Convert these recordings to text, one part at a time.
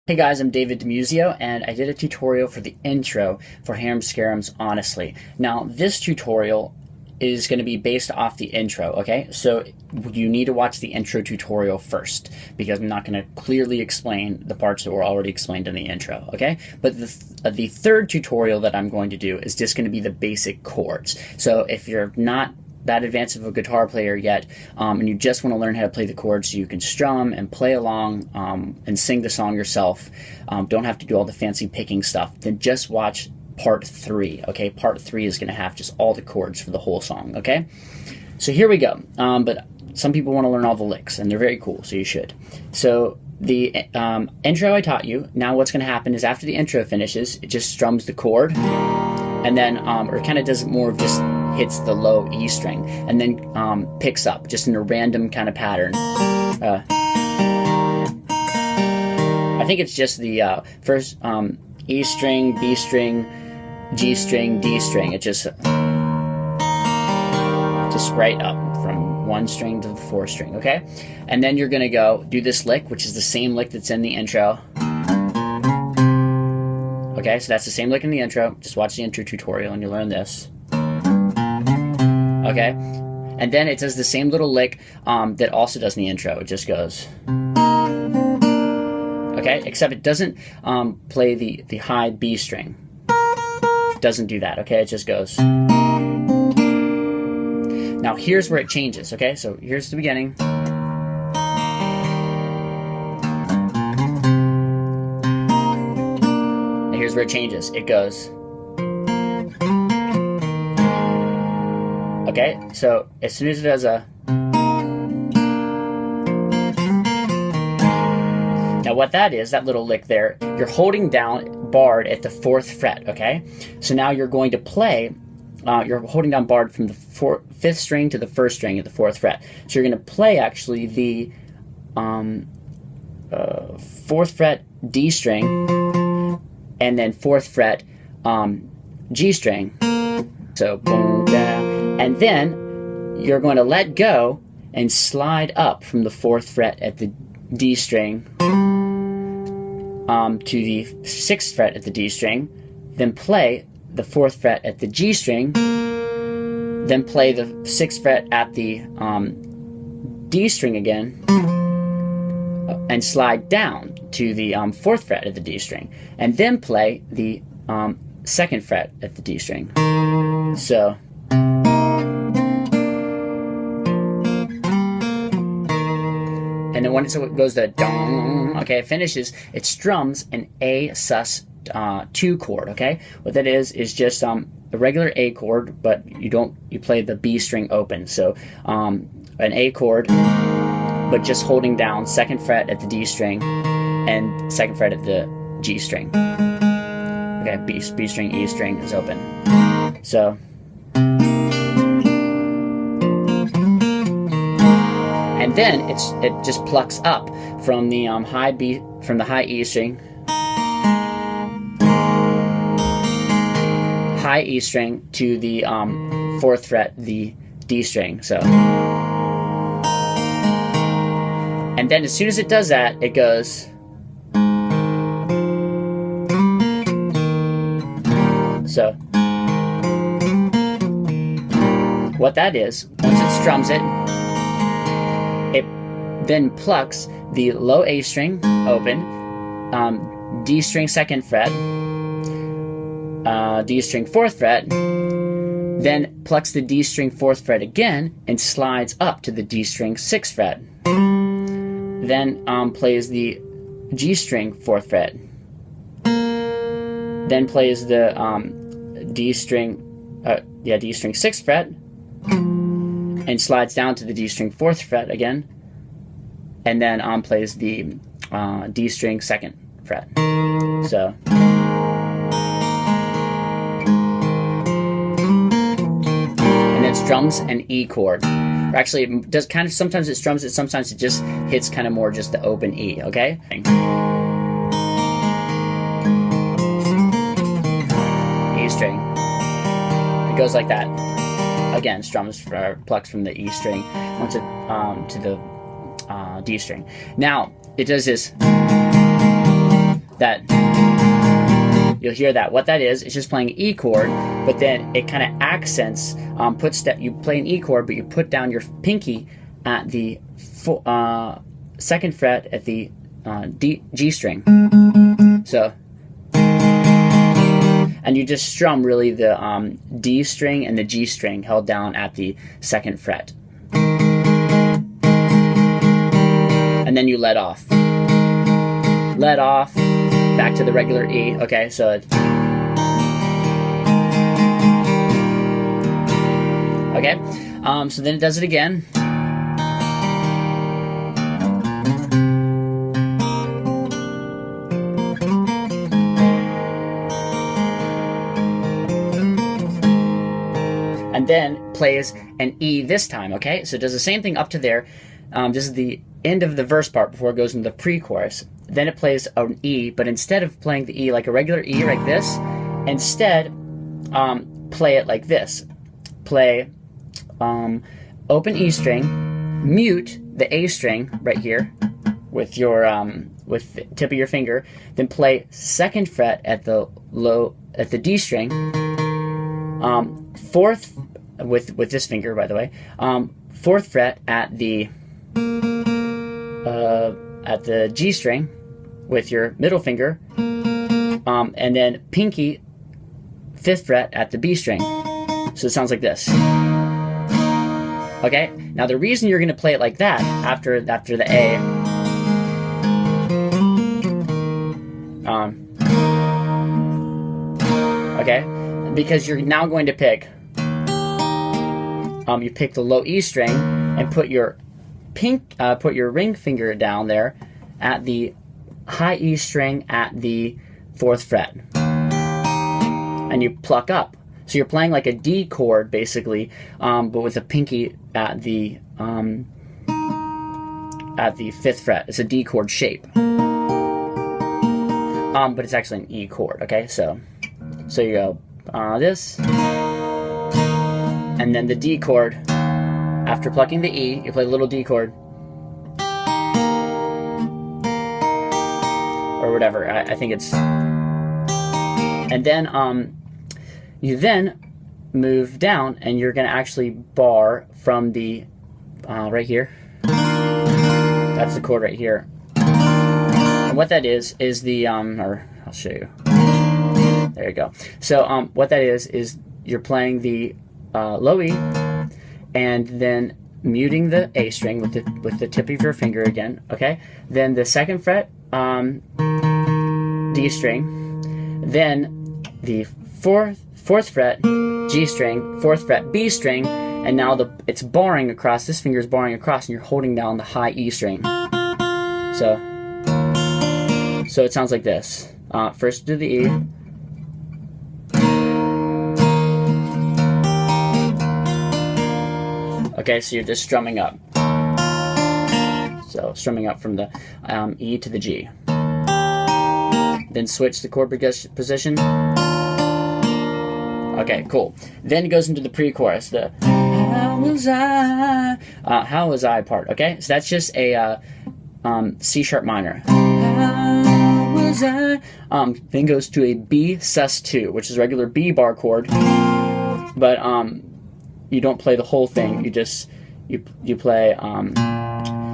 Hey guys, I'm David DeMusio, and I did a tutorial for the intro for Harem Scarem's Honestly. Now, this tutorial is going to be based off the intro, okay? So you need to watch the intro tutorial first, because I'm not going to clearly explain the parts that were already explained in the intro, okay? But the third tutorial that I'm going to do is just going to be the basic chords. So if you're not that advanced of a guitar player yet, and you just want to learn how to play the chords so you can strum and play along and sing the song yourself, don't have to do all the fancy picking stuff, then just watch part 3, okay? Part 3 is going to have just all the chords for the whole song, okay? So here we go. But some people want to learn all the licks, and they're very cool, so you should. So the intro I taught you, now what's going to happen is after the intro finishes, it just strums the chord, and then, or it kind of does more of just hits the low E string, and then picks up just in a random kind of pattern. I think it's just the first E string, B string, G string, D string. It just right up from 1 string to the 4th string, okay? And then you're gonna go do this lick, which is the same lick that's in the intro. Okay, so that's the same lick in the intro. Just watch the intro tutorial and you'll learn this. Okay, and then it does the same little lick that also does in the intro. It just goes, okay, except it doesn't play the high B string. It doesn't do that, okay? It just goes. Now here's where it changes, okay? So here's the beginning. And here's where it changes. It goes. Okay, so as soon as it does a... Now what that is, that little lick there, you're holding down barred at the 4th fret, okay? So now you're going to play, you're holding down barred from the 5th string to the 1st string at the 4th fret. So you're going to play actually the 4th fret D string, and then 4th fret G string. So boom, down. And then you're going to let go and slide up from the 4th fret at the D string to the 6th fret at the D string, then play the 4th fret at the G string, then play the 6th fret at the D string again, and slide down to the 4th fret at the D string, and then play the 2nd fret at the D string. So and then once it goes to dong, okay, it finishes, it strums an A sus2 chord, okay? What that is just a regular A chord, but you play the B string open. So an A chord, but just holding down 2nd fret at the D string and 2nd fret at the G string. Okay, B string, E string is open. So and then it just plucks up from the high E string, high E string to the 4th fret, the D string. So, and then as soon as it does that, it goes. So, what that is, once it strums it, it then plucks the low A string open, D string 2nd fret, D string 4th fret, then plucks the D string 4th fret again and slides up to the D string 6th fret. Then plays the G string 4th fret. Then plays the D string 6th fret, and slides down to the D string 4th fret again, and then plays the D string 2nd fret. So, and then strums an E chord. Or actually, it does kind of, sometimes it strums it, sometimes it just hits kind of more just the open E, okay? E string. It goes like that. Again, strums plucks from the E string onto to the D string. Now it does this. that you'll hear that. What that is, it's just playing an E chord, but then it kind of accents, you play an E chord, but you put down your pinky at the second fret at the G string. So, and you just strum really the D string and the G string held down at the second fret. And then you let off. Let off, back to the regular E. Okay, so it's, okay, so then it does it again. And then plays an E this time, okay? So it does the same thing up to there. This is the end of the verse part before it goes into the pre-chorus. Then it plays an E, but instead of playing the E like a regular E like this, instead play it like this. Play open E string, mute the A string right here with your with the tip of your finger, then play second fret at the D string, fourth with this finger, by the way, fourth fret at the G string with your middle finger, and then pinky fifth fret at the B string. So it sounds like this. Okay. Now the reason you're going to play it like that after the A, okay, because you're now going to pick. You pick the low E string and put your ring finger down there at the high E string at the fourth fret, and you pluck up. So you're playing like a D chord basically, but with a pinky at the fifth fret. It's a D chord shape, but it's actually an E chord. Okay, so you go this. And then the D chord, after plucking the E, you play the little D chord. Or whatever, I think it's... And then you then move down and you're going to actually bar from the... right here. That's the chord right here. And what that is the... or I'll show you. There you go. So what that is you're playing the... low E, and then muting the A string with the tip of your finger again. Okay, then the second fret D string, then the fourth fret G string, fourth fret B string, and now it's barring across. This finger is barring across, and you're holding down the high E string. So it sounds like this. First do the E. Okay, so you're just strumming up. So strumming up from the E to the G. Then switch the chord position. Okay, cool. Then it goes into the pre-chorus, the how was I part. Okay, so that's just a C sharp minor. How was I? Then goes to a B sus2, which is a regular B bar chord, but you don't play the whole thing. You just you play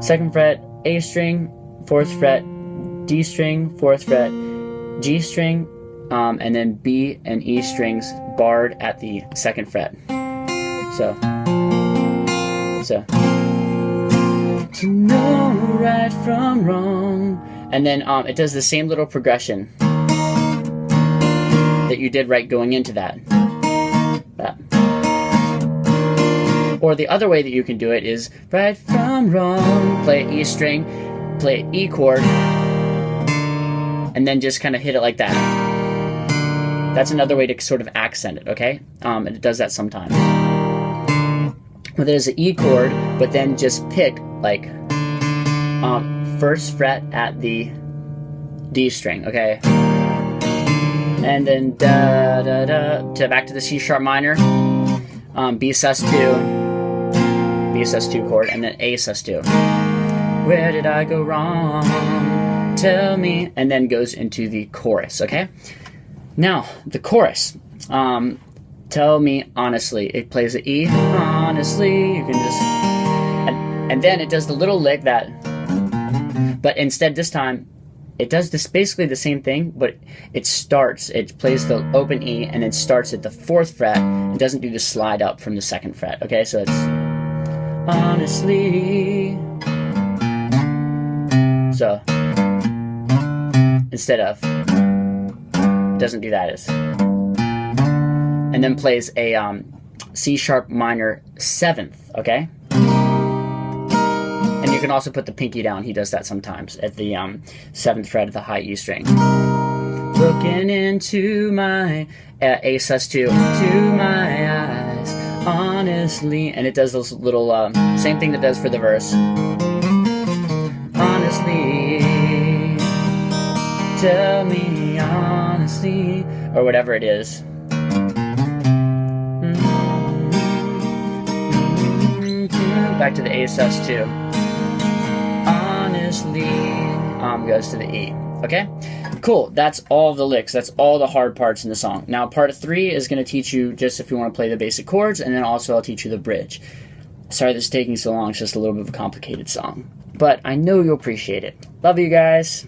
second fret A string, fourth fret D string, fourth fret G string, and then B and E strings barred at the second fret. So to know right from wrong, and then it does the same little progression that you did right going into that. Or the other way that you can do it is right from wrong, play an E string, play an E chord, and then just kind of hit it like that. That's another way to sort of accent it, okay? And it does that sometimes. Well, there's an E chord, but then just pick like first fret at the D string, okay? And then da da da to back to the C sharp minor, B sus2. B sus2 chord, and then A sus2. Where did I go wrong? tell me, and then goes into the chorus, okay? Now, the chorus, tell me honestly. It plays the E, honestly, you can just, and then it does the little lick that, but instead this time, it does this basically the same thing, but it plays the open E, and then starts at the 4th fret, and doesn't do the slide up from the 2nd fret, okay? So it's, honestly, so, instead of, doesn't do that, it's, and then plays a C sharp minor 7th, okay? And you can also put the pinky down. He does that sometimes at the 7th fret of the high E string. Looking into my A sus2 to my eyes, honestly, and it does those little same thing that does for the verse. Honestly, tell me honestly, or whatever it is. Back to the A sus2. Honestly, goes to the E. Okay? Cool. That's all the licks. That's all the hard parts in the song. Now, part 3 is going to teach you just if you want to play the basic chords, and then also I'll teach you the bridge. Sorry this is taking so long. It's just a little bit of a complicated song. But I know you'll appreciate it. Love you guys.